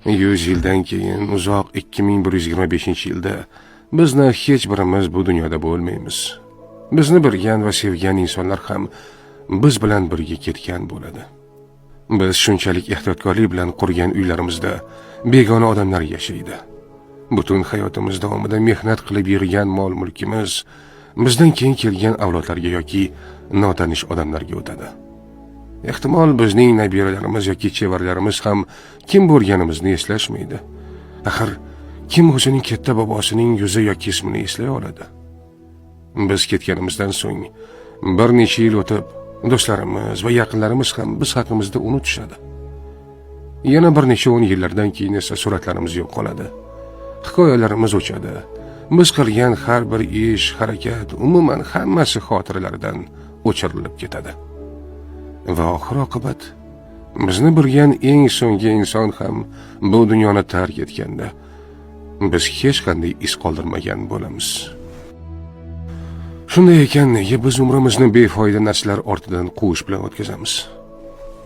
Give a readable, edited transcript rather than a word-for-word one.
100 yildan keyin uzoq 2125-yilda bizni hech birimiz bu dunyoda bo'lmaymiz. Bizni bilgan va sevgan insonlar ham biz bilan birga ketgan bo'ladi. Biz shunchalik ehtiyotkorlik bilan qurgan uylarimizda begona odamlar yashaydi. Butun hayotimiz davomida mehnat qilib yig'gan mol-mulkimiz bizdan keyin kelgan avlodlarga yoki notanish odamlarga o'tadi. Ehtimol bizning nabiralarimiz yoki chevarlarimiz ham kim bo'lganimizni eslashmaydi. Axir kim o'zining katta bobosining yuzi yoki ismini eslay oladi? Biz ketganimizdan so'ng bir necha yil o'tib, do'stlarimiz va yaqinlarimiz ham biz haqimizda unutishadi. Yana bir necha 10 yillardan keyin esa suratlarimiz yo'q qoladi. Hikoyalarimiz o'chadi. Biz qilgan har bir ish, harakat, umuman hammasi xotiralardan o'chirilib ketadi. Va oxir-oqibat bizni bilgan eng so'nggi inson ham bu dunyoni tark etganda biz hech qanday iz qoldirmagan bo'lamiz. Shunday ekan, nega biz umrimizni befoyda narsalar ortidan quvish bilan o'tkazamiz?